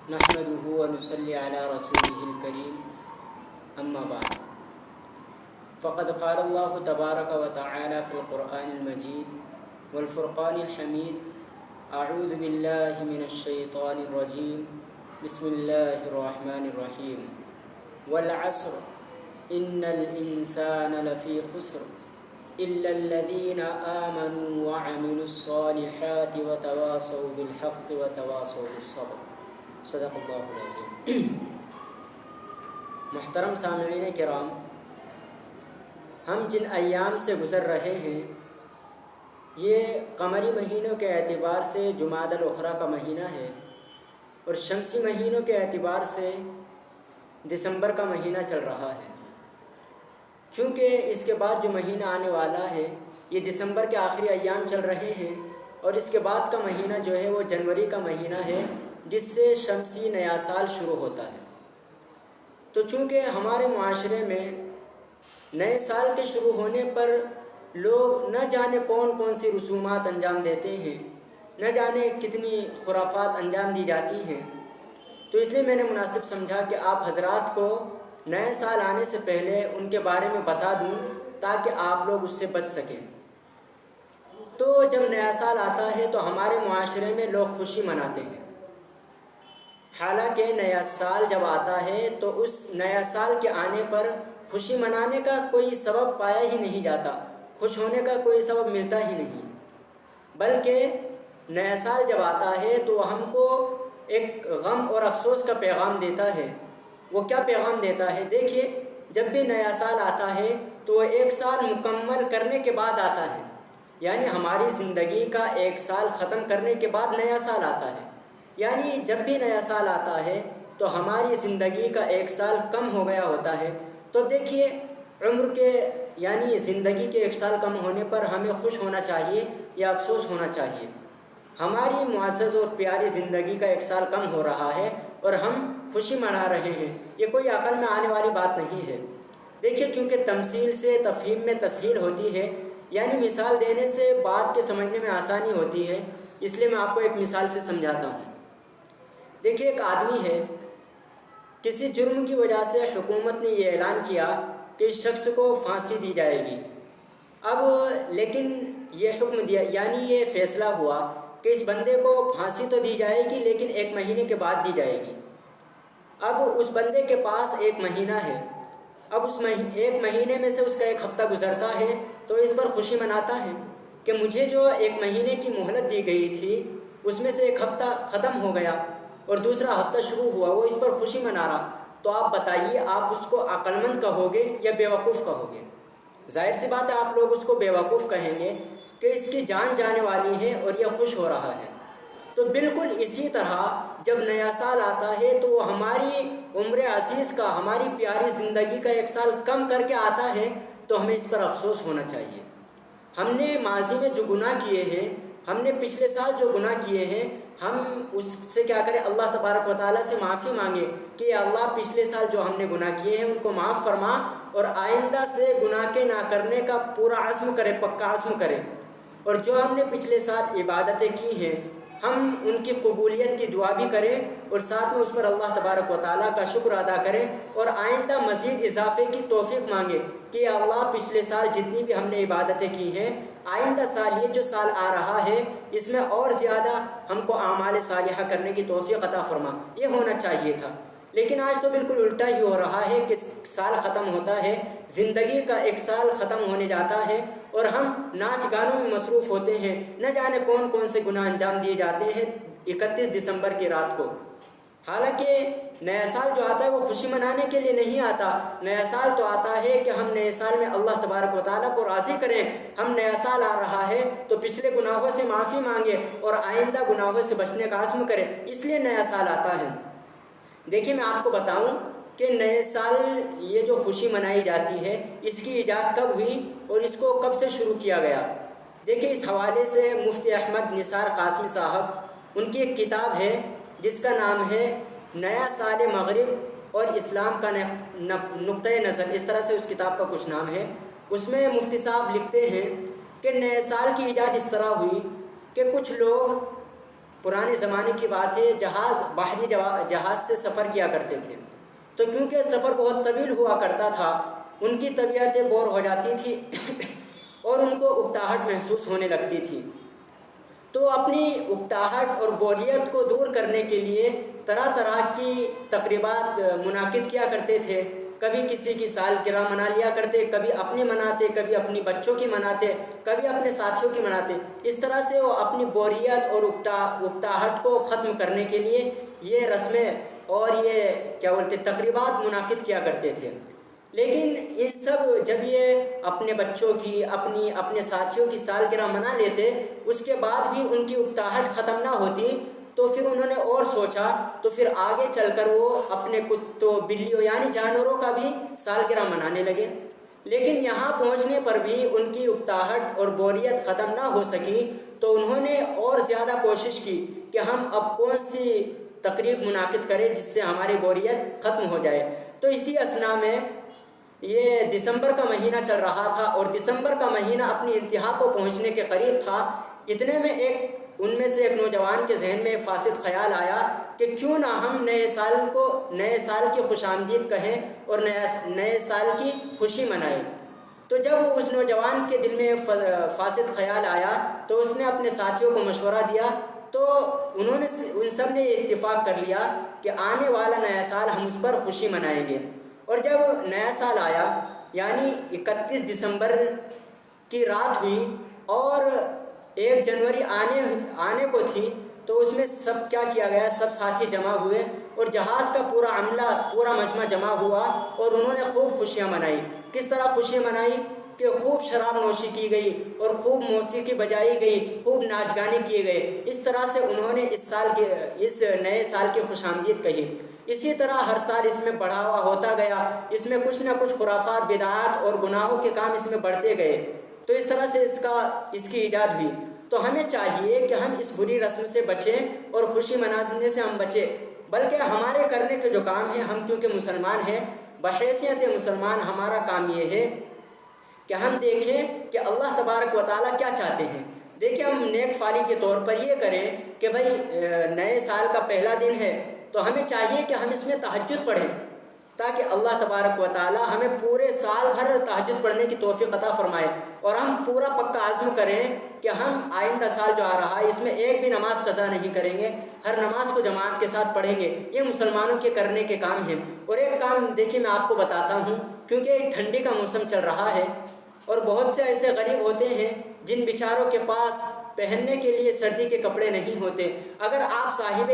نحمده ونصلي على رسوله الكريم أما بعد فقد قال الله تبارك وتعالى في القرآن المجيد والفرقان الحميد أعوذ بالله من الشيطان الرجيم بسم الله الرحمن الرحيم والعصر إن الإنسان لفي خسر إلا الذين آمنوا وعملوا الصالحات وتواصوا بالحق وتواصوا بالصبر صدق اللہ العظیم۔ محترم سامعین کرام، ہم جن ایام سے گزر رہے ہیں یہ قمری مہینوں کے اعتبار سے جمادی الاخری کا مہینہ ہے اور شمسی مہینوں کے اعتبار سے دسمبر کا مہینہ چل رہا ہے۔ چونکہ اس کے بعد جو مہینہ آنے والا ہے یہ دسمبر کے آخری ایام چل رہے ہیں اور اس کے بعد کا مہینہ جو ہے وہ جنوری کا مہینہ ہے جس سے شمسی نیا سال شروع ہوتا ہے۔ تو چونکہ ہمارے معاشرے میں نئے سال کے شروع ہونے پر لوگ نہ جانے کون کون سی رسومات انجام دیتے ہیں، نہ جانے کتنی خرافات انجام دی جاتی ہیں، تو اس لیے میں نے مناسب سمجھا کہ آپ حضرات کو نئے سال آنے سے پہلے ان کے بارے میں بتا دوں تاکہ آپ لوگ اس سے بچ سکیں۔ تو جب نیا سال آتا ہے تو ہمارے معاشرے میں لوگ خوشی مناتے ہیں۔ حالانکہ نیا سال جب آتا ہے تو اس نیا سال کے آنے پر خوشی منانے کا کوئی سبب پایا ہی نہیں جاتا، خوش ہونے کا کوئی سبب ملتا ہی نہیں، بلکہ نیا سال جب آتا ہے تو ہم کو ایک غم اور افسوس کا پیغام دیتا ہے۔ وہ کیا پیغام دیتا ہے؟ دیکھیے، جب بھی نیا سال آتا ہے تو وہ ایک سال مکمل کرنے کے بعد آتا ہے، یعنی ہماری زندگی کا ایک سال ختم کرنے کے بعد نیا سال آتا ہے۔ یعنی جب بھی نیا سال آتا ہے تو ہماری زندگی کا ایک سال کم ہو گیا ہوتا ہے۔ تو دیکھیے، عمر کے یعنی زندگی کے ایک سال کم ہونے پر ہمیں خوش ہونا چاہیے یا افسوس ہونا چاہیے؟ ہماری معزز اور پیاری زندگی کا ایک سال کم ہو رہا ہے اور ہم خوشی منا رہے ہیں، یہ کوئی عقل میں آنے والی بات نہیں ہے۔ دیکھیے، کیونکہ تمثیل سے تفہیم میں تسہیل ہوتی ہے، یعنی مثال دینے سے بات کے سمجھنے میں آسانی ہوتی ہے، اس لیے میں آپ کو ایک مثال سے سمجھاتا ہوں۔ دیکھیے، ایک آدمی ہے، کسی جرم کی وجہ سے حکومت نے یہ اعلان کیا کہ اس شخص کو پھانسی دی جائے گی۔ اب لیکن یہ حکم دیا، یعنی یہ فیصلہ ہوا کہ اس بندے کو پھانسی تو دی جائے گی لیکن 1 مہینے کے بعد دی جائے گی۔ اب اس بندے کے پاس 1 مہینہ ہے، اب اس 1 مہینے میں سے اس کا 1 ہفتہ گزرتا ہے تو اس پر خوشی مناتا ہے کہ مجھے جو 1 مہینے کی مہلت دی گئی تھی اس میں سے 1 ہفتہ ختم ہو گیا اور دوسرا ہفتہ شروع ہوا، وہ اس پر خوشی منا رہا۔ تو آپ بتائیے، آپ اس کو عقل مند کہو گے یا بیوقوف کہو گے؟ ظاہر سی بات ہے آپ لوگ اس کو بیوقوف کہیں گے کہ اس کی جان جانے والی ہے اور یہ خوش ہو رہا ہے۔ تو بالکل اسی طرح جب نیا سال آتا ہے تو وہ ہماری عمر عزیز کا، ہماری پیاری زندگی کا 1 سال کم کر کے آتا ہے، تو ہمیں اس پر افسوس ہونا چاہیے۔ ہم نے ماضی میں جو گناہ کیے ہیں، ہم نے پچھلے سال جو گناہ کیے ہیں، ہم اس سے کیا کریں؟ اللہ تبارک و تعالیٰ سے معافی مانگے کہ اللہ پچھلے سال جو ہم نے گناہ کیے ہیں ان کو معاف فرما اور آئندہ سے گناہ کے نہ کرنے کا پورا عزم کرے، پکا عزم کرے۔ اور جو ہم نے پچھلے سال عبادتیں کی ہیں ہم ان کی قبولیت کی دعا بھی کریں اور ساتھ میں اس پر اللہ تبارک و تعالیٰ کا شکر ادا کریں اور آئندہ مزید اضافے کی توفیق مانگے کہ اللہ پچھلے سال جتنی بھی ہم نے عبادتیں کی ہیں، آئندہ سال یہ جو سال آ رہا ہے اس میں اور زیادہ ہم کو اعمال صالحہ کرنے کی توفیق عطا فرما۔ یہ ہونا چاہیے تھا، لیکن آج تو بالکل الٹا ہی ہو رہا ہے کہ سال ختم ہوتا ہے، زندگی کا 1 سال ختم ہونے جاتا ہے اور ہم ناچ گانوں میں مصروف ہوتے ہیں، نہ جانے کون کون سے گناہ انجام دیے جاتے ہیں 31 دسمبر کی رات کو۔ حالانکہ نیا سال جو آتا ہے وہ خوشی منانے کے لیے نہیں آتا، نیا سال تو آتا ہے کہ ہم نئے سال میں اللہ تبارک و تعالیٰ کو راضی کریں۔ ہم نیا سال آ رہا ہے تو پچھلے گناہوں سے معافی مانگے اور آئندہ گناہوں سے بچنے کا عزم کریں، اس لیے نیا سال آتا ہے۔ دیکھیے، میں آپ کو بتاؤں کہ نئے سال یہ جو خوشی منائی جاتی ہے اس کی ایجاد کب ہوئی اور اس کو کب سے شروع کیا گیا؟ دیکھیے، اس حوالے سے مفتی احمد نثار قاسمی صاحب، ان کی ایک کتاب ہے جس کا نام ہے نیا سال مغرب اور اسلام کا نقطۂ نظر، اس طرح سے اس کتاب کا کچھ نام ہے۔ اس میں مفتی صاحب لکھتے ہیں کہ نئے سال کی ایجاد اس طرح ہوئی کہ کچھ لوگ پرانے زمانے کی بات ہے، باہری جہاز سے سفر کیا کرتے تھے، تو کیونکہ سفر بہت طویل ہوا کرتا تھا ان کی طبیعتیں بور ہو جاتی تھی اور ان کو اکتاہٹ محسوس ہونے لگتی تھی، تو اپنی اکتاہٹ اور بوریت کو دور کرنے کے لیے طرح طرح کی تقریبات منعقد کیا کرتے تھے۔ کبھی کسی کی سالگرہ منا لیا کرتے، کبھی اپنی مناتے، کبھی اپنی بچوں کی مناتے، کبھی اپنے ساتھیوں کی مناتے۔ اس طرح سے وہ اپنی بوریت اور اکتاہٹ کو ختم کرنے کے لیے یہ رسمیں اور یہ تقریبات منعقد کیا کرتے تھے۔ لیکن ان سب جب یہ اپنے بچوں کی اپنے ساتھیوں کی سالگرہ منا لیتے، اس کے بعد بھی ان کی اکتاہٹ ختم نہ ہوتی، تو پھر انہوں نے اور سوچا، تو پھر آگے چل کر وہ اپنے کتوں بلیوں یعنی جانوروں کا بھی سالگرہ منانے لگے۔ لیکن یہاں پہنچنے پر بھی ان کی اکتاہٹ اور بوریت ختم نہ ہو سکی، تو انہوں نے اور زیادہ کوشش کی کہ ہم اب کون سی تقریب منعقد کریں جس سے ہماری بوریت ختم ہو جائے۔ تو اسی اثنا میں یہ دسمبر کا مہینہ چل رہا تھا، اور دسمبر کا مہینہ اپنی انتہا کو پہنچنے کے قریب تھا۔ اتنے میں ان میں سے ایک نوجوان کے ذہن میں فاسد خیال آیا کہ کیوں نہ ہم نئے سال کی خوش آمدید کہیں اور نئے سال کی خوشی منائیں۔ تو جب اس نوجوان کے دل میں فاسد خیال آیا تو اس نے اپنے ساتھیوں کو مشورہ دیا، تو ان سب نے اتفاق کر لیا کہ آنے والا نیا سال ہم اس پر خوشی منائیں گے۔ اور جب نیا سال آیا یعنی 31 دسمبر کی رات ہوئی اور 1 جنوری آنے کو تھی، تو اس میں سب کیا کیا گیا، سب ساتھی جمع ہوئے اور جہاز کا پورا مجمع جمع ہوا اور انہوں نے خوب خوشیاں منائی۔ کس طرح خوشیاں منائی کہ خوب شراب نوشی کی گئی اور خوب موسیقی بجائی گئی، خوب ناچ گانے کیے گئے۔ اس طرح سے انہوں نے اس نئے سال کی خوش آمدید کہی۔ اسی طرح ہر سال اس میں بڑھاوا ہوتا گیا، اس میں کچھ نہ کچھ خرافات، بدعات اور گناہوں کے کام اس میں بڑھتے گئے۔ تو اس طرح سے اس کی ایجاد ہوئی۔ تو ہمیں چاہیے کہ ہم اس بری رسم سے بچیں اور خوشی منانے سے ہم بچیں، بلکہ ہمارے کرنے کے جو کام ہیں، ہم کیونکہ مسلمان ہیں، بحیثیت مسلمان ہمارا کام یہ ہے کہ ہم دیکھیں کہ اللہ تبارک و تعالیٰ کیا چاہتے ہیں۔ دیکھیں ہم نیک فعلی کے طور پر یہ کریں کہ بھائی نئے سال کا پہلا دن ہے تو ہمیں چاہیے کہ ہم اس میں تہجد پڑھیں، تاکہ اللہ تبارک و تعالیٰ ہمیں پورے سال بھر تہجد پڑھنے کی توفیق عطا فرمائے، اور ہم پورا پکا عزم کریں کہ ہم آئندہ سال جو آ رہا ہے اس میں ایک بھی نماز قضا نہیں کریں گے، ہر نماز کو جماعت کے ساتھ پڑھیں گے۔ یہ مسلمانوں کے کرنے کے کام ہیں۔ اور ایک کام دیکھیے میں آپ کو بتاتا ہوں، کیونکہ ٹھنڈی کا موسم چل رہا ہے اور بہت سے ایسے غریب ہوتے ہیں جن بیچاروں کے پاس پہننے کے لیے سردی کے کپڑے نہیں ہوتے۔ اگر آپ صاحب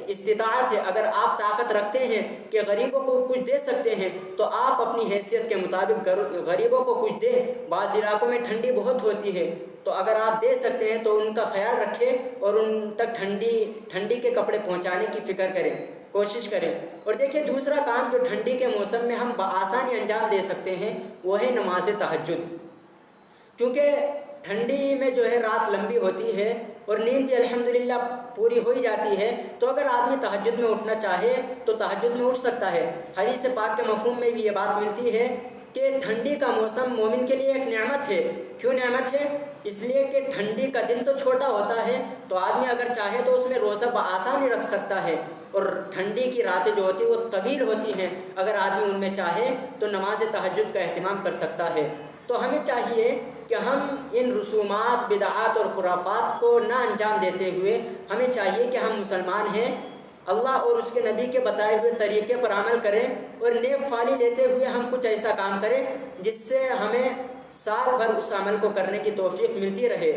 استطاعت ہے، اگر آپ طاقت رکھتے ہیں کہ غریبوں کو کچھ دے سکتے ہیں، تو آپ اپنی حیثیت کے مطابق غریبوں کو کچھ دیں۔ بعض علاقوں میں ٹھنڈی بہت ہوتی ہے، تو اگر آپ دے سکتے ہیں تو ان کا خیال رکھیں اور ان تک ٹھنڈی کے کپڑے پہنچانے کی فکر کریں، کوشش کریں۔ اور دیکھیں دوسرا کام جو ٹھنڈی کے موسم میں ہم بآسانی انجام دے سکتے ہیں وہ ہے نماز تہجد، کیونکہ ٹھنڈی میں جو ہے رات لمبی ہوتی ہے اور نیند بھی الحمدللہ پوری ہو ہی جاتی ہے، تو اگر آدمی تہجد میں اٹھنا چاہے تو تہجد میں اٹھ سکتا ہے۔ حدیث پاک کے مفہوم میں بھی یہ بات ملتی ہے کہ ٹھنڈی کا موسم مومن کے لیے ایک نعمت ہے۔ کیوں نعمت ہے؟ اس لیے کہ ٹھنڈی کا دن تو چھوٹا ہوتا ہے، تو آدمی اگر چاہے تو اس میں روزہ بآسانی رکھ سکتا ہے، اور ٹھنڈی کی راتیں جو ہوتی ہیں وہ طویل ہوتی ہیں، اگر آدمی ان میں چاہے تو نماز تہجد کا اہتمام کر سکتا ہے۔ تو ہمیں چاہیے کہ ہم ان رسومات، بدعات اور خرافات کو نہ انجام دیتے ہوئے ہمیں چاہیے کہ ہم مسلمان ہیں، اللہ اور اس کے نبی کے بتائے ہوئے طریقے پر عمل کریں اور نیک فعلی لیتے ہوئے ہم کچھ ایسا کام کریں جس سے ہمیں سال بھر اس عمل کو کرنے کی توفیق ملتی رہے۔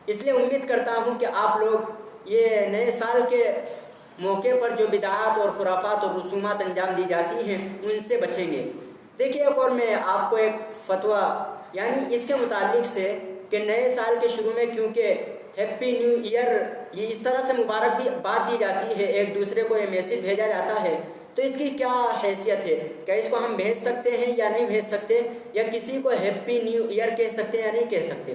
اس لیے امید کرتا ہوں کہ آپ لوگ یہ نئے سال کے موقع پر جو بدعات اور خرافات اور رسومات انجام دی جاتی ہیں ان سے بچیں گے۔ دیکھیے ایک اور میں آپ کو ایک فتویٰ یعنی اس کے متعلق سے کہ نئے سال کے شروع میں کیونکہ ہیپی نیو ایئر یہ اس طرح سے مبارک بھی بات دی جاتی ہے، ایک دوسرے کو یہ میسیج بھیجا جاتا ہے، تو اس کی کیا حیثیت ہے؟ کیا اس کو ہم بھیج سکتے ہیں یا نہیں بھیج سکتے، یا کسی کو ہیپی نیو ایئر کہہ سکتے ہیں یا نہیں کہہ سکتے؟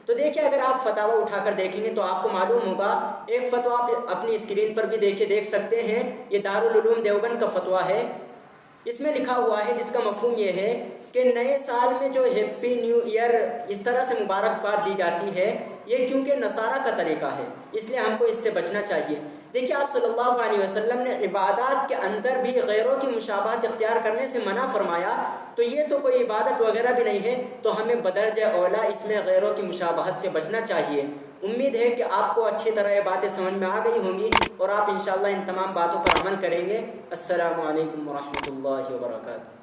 تو دیکھیے اگر آپ فتاوی اٹھا کر دیکھیں گے تو آپ کو معلوم ہوگا، ایک فتویٰ آپ اپنی اسکرین پر بھی دیکھ سکتے ہیں، یہ دارالعلوم دیوبند کا فتویٰ ہے۔ اس میں لکھا ہوا ہے جس کا مفہوم یہ ہے کہ نئے سال میں جو ہیپی نیو ایئر اس طرح سے مبارکباد دی جاتی ہے یہ کیونکہ نصارہ کا طریقہ ہے، اس لیے ہم کو اس سے بچنا چاہیے۔ دیکھیے آپ صلی اللہ علیہ وسلم نے عبادات کے اندر بھی غیروں کی مشابہت اختیار کرنے سے منع فرمایا، تو یہ تو کوئی عبادت وغیرہ بھی نہیں ہے، تو ہمیں بدرجہ اولا اس میں غیروں کی مشابہت سے بچنا چاہیے۔ امید ہے کہ آپ کو اچھی طرح یہ باتیں سمجھ میں آ گئی ہوں گی اور آپ انشاءاللہ ان تمام باتوں پر عمل کریں گے۔ السلام علیکم ورحمۃ اللہ وبرکاتہ۔